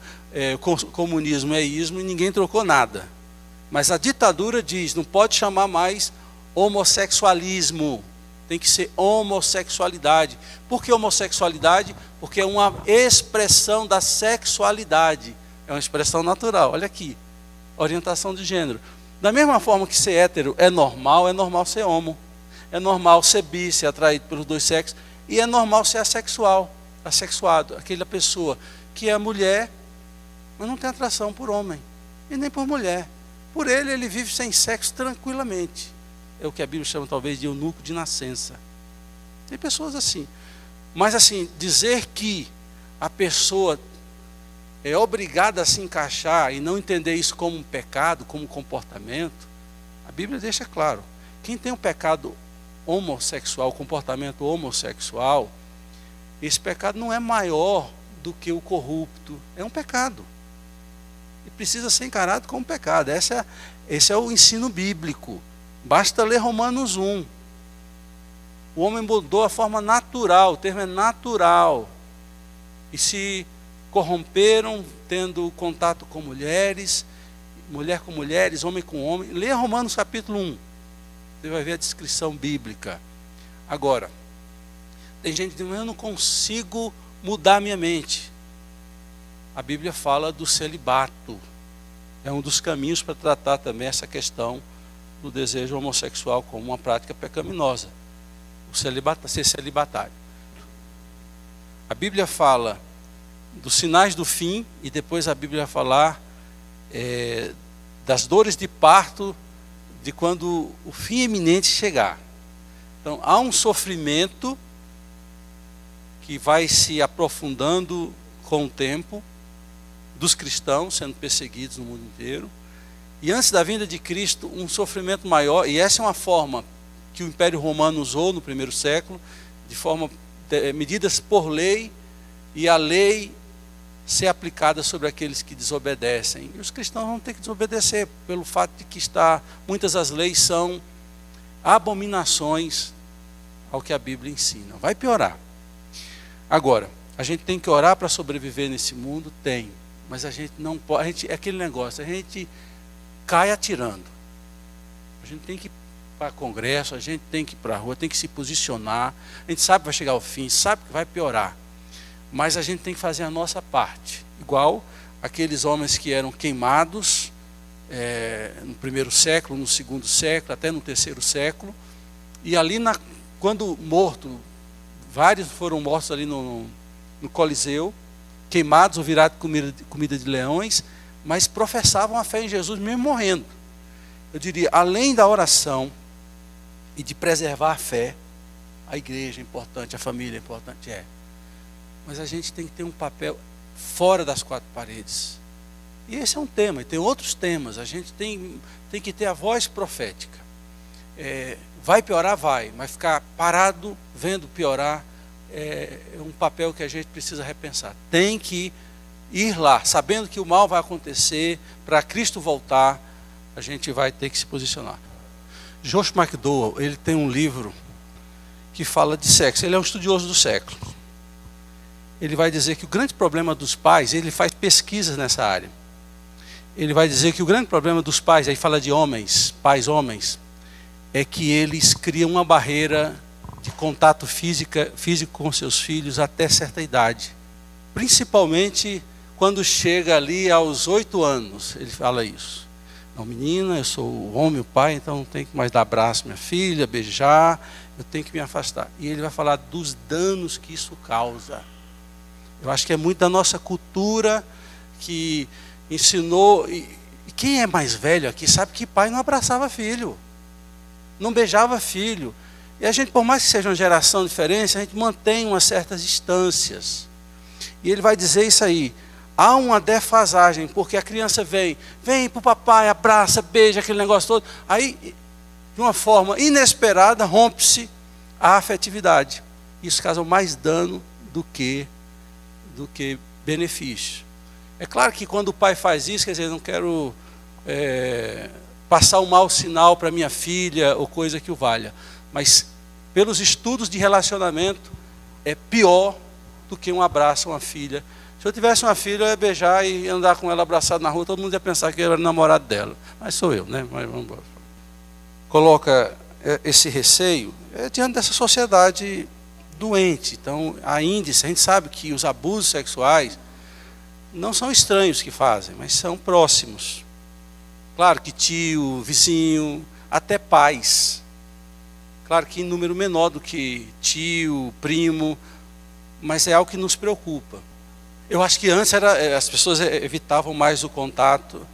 o comunismo é ismo, e ninguém trocou nada. Mas a ditadura diz, não pode chamar mais homossexualismo, tem que ser homossexualidade. Por que homossexualidade? Porque é uma expressão da sexualidade. É uma expressão natural. Olha aqui, orientação de gênero. Da mesma forma que ser hétero é normal ser homo. É normal ser bi, ser atraído pelos dois sexos. E é normal ser assexual, assexuado. Aquela pessoa que é mulher, mas não tem atração por homem. E nem por mulher. Por ele vive sem sexo tranquilamente. É o que a Bíblia chama talvez de eunuco de nascença. Tem pessoas assim. Mas assim, dizer que a pessoa é obrigada a se encaixar e não entender isso como um pecado, como um comportamento, a Bíblia deixa claro. Quem tem um pecado homossexual, comportamento homossexual, esse pecado não é maior do que o corrupto. É um pecado. E precisa ser encarado como pecado. Esse é o ensino bíblico. Basta ler Romanos 1. O homem mudou a forma natural, o termo é natural. E se corromperam, tendo contato com mulheres, mulher com mulheres, homem com homem. Leia Romanos capítulo 1. Você vai ver a descrição bíblica. Agora, tem gente que diz, eu não consigo mudar a minha mente. A Bíblia fala do celibato. É um dos caminhos para tratar também essa questão do desejo homossexual como uma prática pecaminosa. Ser celibatário. A Bíblia fala dos sinais do fim, e depois a Bíblia vai falar das dores de parto, de quando o fim iminente chegar. Então, há um sofrimento que vai se aprofundando com o tempo, dos cristãos sendo perseguidos no mundo inteiro, e antes da vinda de Cristo, um sofrimento maior, e essa é uma forma que o Império Romano usou no primeiro século, de forma, medidas por lei, e a lei ser aplicada sobre aqueles que desobedecem. E os cristãos vão ter que desobedecer, pelo fato de que muitas das leis são abominações ao que a Bíblia ensina. Vai piorar. Agora, a gente tem que orar para sobreviver nesse mundo? Tem. Mas a gente não pode, é aquele negócio, a gente cai atirando. A gente tem que ir para congresso, a gente tem que ir para a rua, tem que se posicionar. A gente sabe que vai chegar ao fim, sabe que vai piorar. Mas a gente tem que fazer a nossa parte. Igual aqueles homens que eram queimados no primeiro século, no segundo século, até no terceiro século. E ali, quando morto, vários foram mortos ali no Coliseu, queimados ou virados comida de leões, mas professavam a fé em Jesus mesmo morrendo. Eu diria, além da oração e de preservar a fé, a igreja é importante, a família é importante, mas a gente tem que ter um papel fora das quatro paredes. E esse é um tema, e tem outros temas. A gente tem que ter a voz profética. Vai piorar? Vai, mas ficar parado, vendo piorar, é um papel que a gente precisa repensar. Tem que ir lá, sabendo que o mal vai acontecer, para Cristo voltar, a gente vai ter que se posicionar. Josh McDowell, ele tem um livro que fala de sexo. Ele é um estudioso do século. Ele vai dizer que o grande problema dos pais, ele faz pesquisas nessa área. Ele vai dizer que o grande problema dos pais, aí fala de homens, pais homens, é que eles criam uma barreira de contato físico com seus filhos até certa idade. Principalmente quando chega ali aos 8 anos, ele fala isso. Não, menina, eu sou o homem, o pai, então não tenho que mais dar abraço à minha filha, beijar, eu tenho que me afastar. E ele vai falar dos danos que isso causa. Eu acho que é muito da nossa cultura que ensinou. E quem é mais velho aqui sabe que pai não abraçava filho, não beijava filho. E a gente, por mais que seja uma geração diferente, a gente mantém umas certas distâncias. E ele vai dizer isso aí. Há uma defasagem, porque a criança vem para o papai, abraça, beija, aquele negócio todo. Aí, de uma forma inesperada, rompe-se a afetividade. Isso causa mais dano do que benefício. É claro que quando o pai faz isso, quer dizer, eu não quero passar um mau sinal para minha filha ou coisa que o valha. Mas, pelos estudos de relacionamento, é pior do que um abraço a uma filha. Se eu tivesse uma filha, eu ia beijar e andar com ela abraçado na rua, todo mundo ia pensar que eu era namorado dela. Mas sou eu, né? Mas vamos embora. Coloca esse receio diante dessa sociedade doente. Então, há índice, a gente sabe que os abusos sexuais não são estranhos que fazem, mas são próximos. Claro que tio, vizinho, até pais. Claro que em número menor do que tio, primo, mas é algo que nos preocupa. Eu acho que antes as pessoas evitavam mais o contato.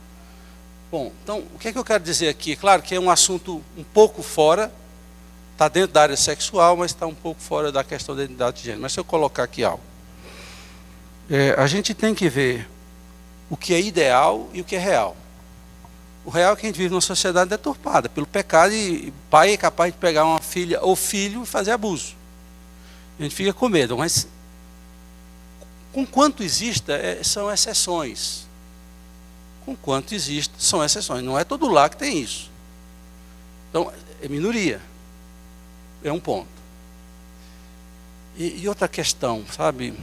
Bom, então, o que é que eu quero dizer aqui? Claro que é um assunto um pouco fora está dentro da área sexual, mas está um pouco fora da questão da identidade de gênero. Mas se eu colocar aqui algo, a gente tem que ver o que é ideal e o que é real. O real é que a gente vive numa sociedade deturpada pelo pecado, e o pai é capaz de pegar uma filha ou filho e fazer abuso. A gente fica com medo, mas com quanto exista, são exceções. Com quanto existe, são exceções. Não é todo lar que tem isso. Então, é minoria. É um ponto. E outra questão, sabe?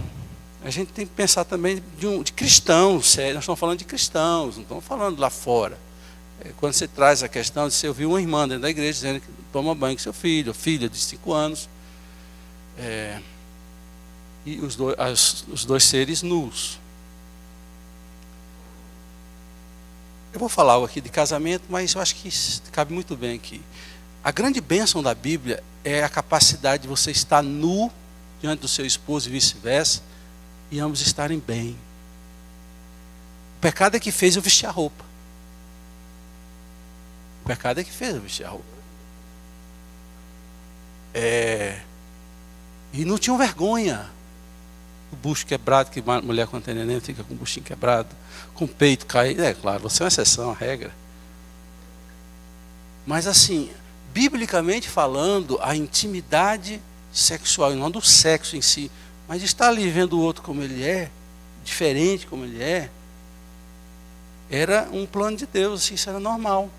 A gente tem que pensar também de cristãos, sério. Nós estamos falando de cristãos, não estamos falando lá fora. Quando você traz a questão de você ouvir uma irmã dentro da igreja dizendo que toma banho com seu filho, ou filha de 5 anos, e os dois seres nus. Eu vou falar algo aqui de casamento, mas eu acho que cabe muito bem aqui. A grande bênção da Bíblia é a capacidade de você estar nu diante do seu esposo e vice-versa, e ambos estarem bem. O pecado é que fez eu vestir a roupa. O pecado é que fez eu vestir a roupa. E não tinham vergonha. O bucho quebrado, que mulher quando tem neném fica com o buchinho quebrado, com o peito caído. Claro, você é uma exceção, a regra. Mas assim, biblicamente falando, a intimidade sexual, não do sexo em si, mas de estar ali vendo o outro como ele é, diferente como ele é, era um plano de Deus, isso era normal.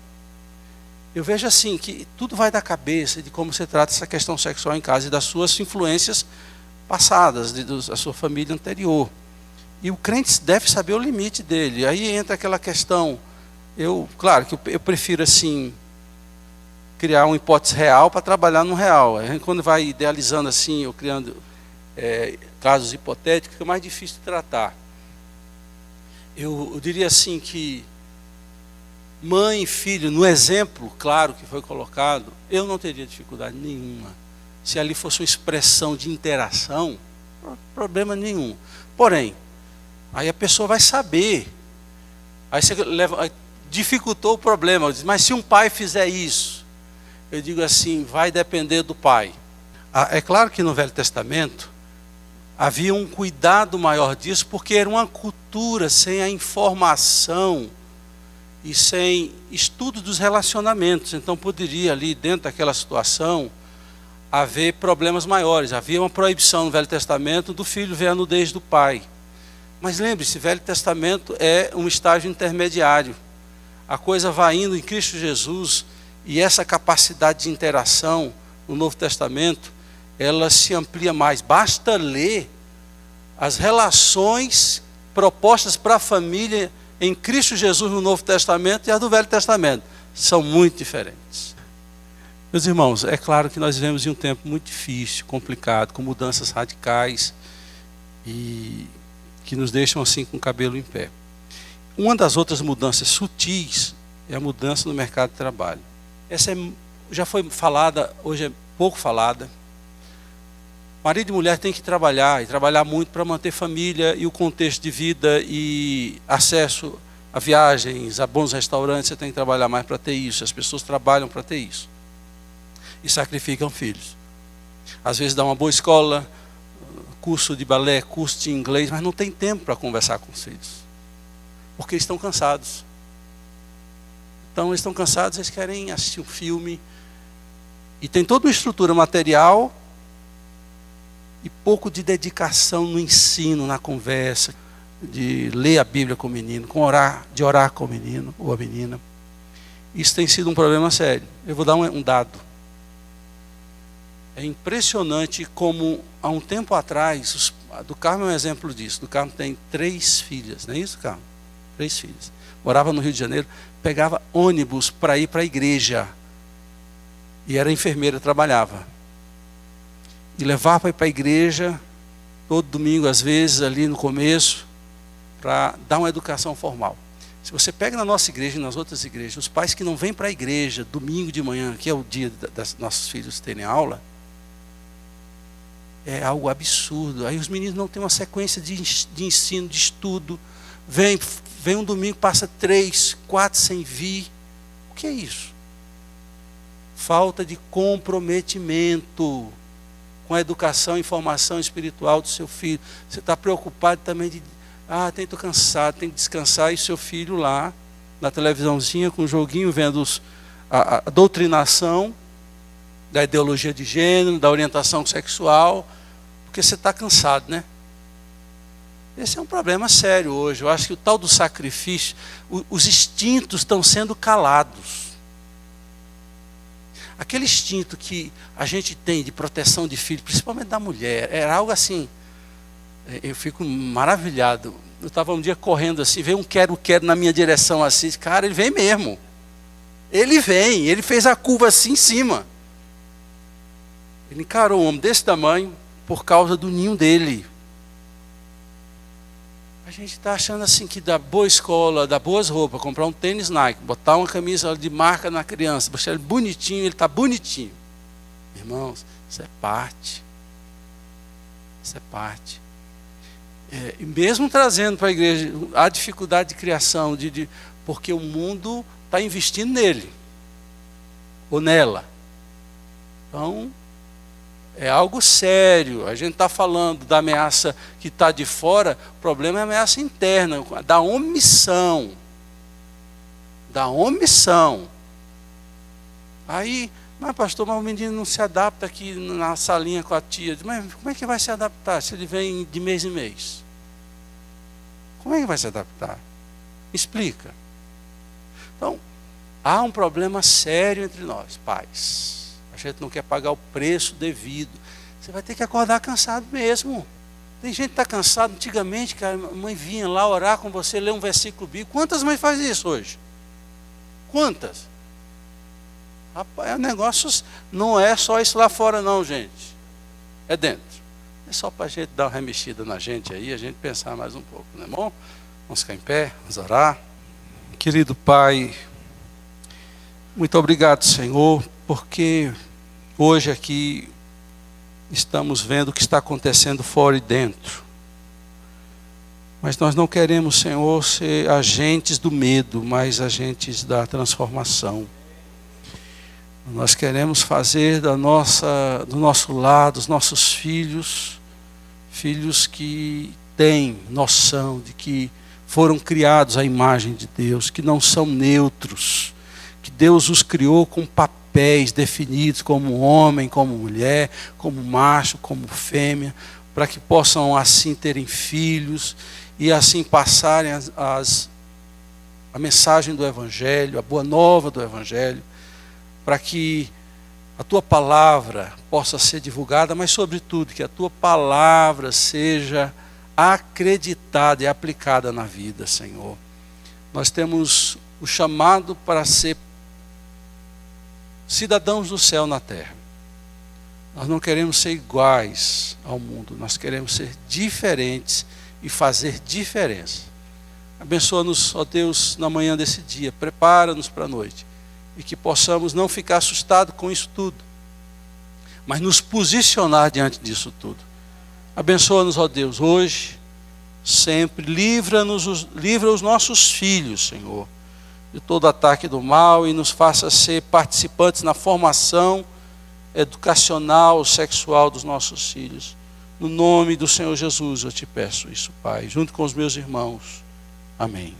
Eu vejo assim, que tudo vai da cabeça de como você trata essa questão sexual em casa e das suas influências passadas, da sua família anterior. E o crente deve saber o limite dele. Aí entra aquela questão, claro que eu prefiro assim, criar uma hipótese real para trabalhar no real. A gente, quando vai idealizando assim, ou criando casos hipotéticos, é mais difícil de tratar. Eu diria assim que mãe e filho, no exemplo claro que foi colocado, eu não teria dificuldade nenhuma. Se ali fosse uma expressão de interação, problema nenhum. Porém, aí a pessoa vai saber. Aí você dificultou o problema. Mas se um pai fizer isso, eu digo assim, vai depender do pai. É claro que no Velho Testamento havia um cuidado maior disso, porque era uma cultura sem a informação e sem estudo dos relacionamentos. Então poderia ali, dentro daquela situação, haver problemas maiores. Havia uma proibição no Velho Testamento do filho ver a nudez do pai. Mas lembre-se, Velho Testamento é um estágio intermediário. A coisa vai indo em Cristo Jesus, e essa capacidade de interação no Novo Testamento, ela se amplia mais. Basta ler as relações propostas para a família em Cristo Jesus no Novo Testamento e as do Velho Testamento. São muito diferentes. Meus irmãos, é claro que nós vivemos em um tempo muito difícil, complicado, com mudanças radicais e que nos deixam assim com o cabelo em pé. Uma das outras mudanças sutis é a mudança no mercado de trabalho. Essa já foi falada, hoje é pouco falada. Marido e mulher têm que trabalhar, e trabalhar muito para manter família e o contexto de vida e acesso a viagens, a bons restaurantes. Você tem que trabalhar mais para ter isso. As pessoas trabalham para ter isso. E sacrificam filhos. Às vezes dá uma boa escola, curso de balé, curso de inglês, mas não tem tempo para conversar com os filhos. Porque eles estão cansados. Então eles estão cansados, eles querem assistir um filme. E tem toda uma estrutura material e pouco de dedicação no ensino, na conversa, de ler a Bíblia com o menino, de orar com o menino ou a menina. Isso tem sido um problema sério. Eu vou dar um dado. É impressionante como, há um tempo atrás, do Carmo é um exemplo disso. Do Carmo tem 3 filhas, não é isso, Carmo? 3 filhas. Morava no Rio de Janeiro, pegava ônibus para ir para a igreja. E era enfermeira, trabalhava. E levava para ir para a igreja, todo domingo, às vezes, ali no começo, para dar uma educação formal. Se você pega na nossa igreja e nas outras igrejas, os pais que não vêm para a igreja domingo de manhã, que é o dia dos nossos filhos terem aula, é algo absurdo. Aí os meninos não têm uma sequência de ensino, de estudo. Vem um domingo, passa 3, 4 sem vir. O que é isso? falta de comprometimento com a educação e formação espiritual do seu filho. Você está preocupado também de, estou cansado, tem que descansar, e seu filho lá, na televisãozinha, com o joguinho, vendo a doutrinação da ideologia de gênero, da orientação sexual, porque você está cansado, né? Esse é um problema sério hoje. Eu acho que o tal do sacrifício, os instintos estão sendo calados. Aquele instinto que a gente tem de proteção de filho, principalmente da mulher, era algo assim, eu fico maravilhado. Eu estava um dia correndo assim, veio um quero-quero na minha direção assim, cara, ele vem mesmo. Ele vem, ele fez a curva assim em cima. Ele encarou um homem desse tamanho por causa do ninho dele. A gente está achando assim que dá boa escola, dá boas roupas, comprar um tênis Nike, botar uma camisa de marca na criança, deixar ele bonitinho, ele está bonitinho. Irmãos, isso é parte. Isso é parte. E mesmo trazendo para a igreja a dificuldade de criação, porque o mundo está investindo nele, ou nela. Então, é algo sério. A gente está falando da ameaça que está de fora, o problema é a ameaça interna, da omissão. Da omissão. Aí, mas pastor, mas o menino não se adapta aqui na salinha com a tia. Mas como é que vai se adaptar se ele vem de mês em mês? Como é que vai se adaptar? Explica. Então, há um problema sério entre nós, pais. A gente não quer pagar o preço devido. Você vai ter que acordar cansado mesmo. Tem gente que está cansado. Antigamente, cara, a mãe vinha lá orar com você, ler um versículo bíblico. Quantas mães fazem isso hoje? Quantas? Rapaz, o negócio não é só isso lá fora não, gente. É dentro. É só para a gente dar uma remexida na gente aí, a gente pensar mais um pouco, não é bom? Vamos ficar em pé, vamos orar. Querido Pai, muito obrigado, Senhor, porque hoje aqui estamos vendo o que está acontecendo fora e dentro. Mas nós não queremos, Senhor, ser agentes do medo, mas agentes da transformação. Nós queremos fazer do nosso lado, os nossos filhos que têm noção de que foram criados à imagem de Deus, que não são neutros, que Deus os criou com papéis definidos como homem, como mulher, como macho, como fêmea, para que possam assim terem filhos e assim passarem a mensagem do Evangelho, a boa nova do Evangelho, para que a Tua palavra possa ser divulgada, mas sobretudo que a Tua palavra seja acreditada e aplicada na vida, Senhor. Nós temos o chamado para ser cidadãos do céu na terra. Nós não queremos ser iguais ao mundo, nós queremos ser diferentes e fazer diferença. Abençoa-nos, ó Deus, na manhã desse dia, prepara-nos para a noite, e que possamos não ficar assustados com isso tudo, mas nos posicionar diante disso tudo. Abençoa-nos, ó Deus, hoje, sempre, livra os nossos filhos, Senhor, de todo ataque do mal, e nos faça ser participantes na formação educacional, sexual dos nossos filhos. No nome do Senhor Jesus eu te peço isso, Pai, junto com os meus irmãos. Amém.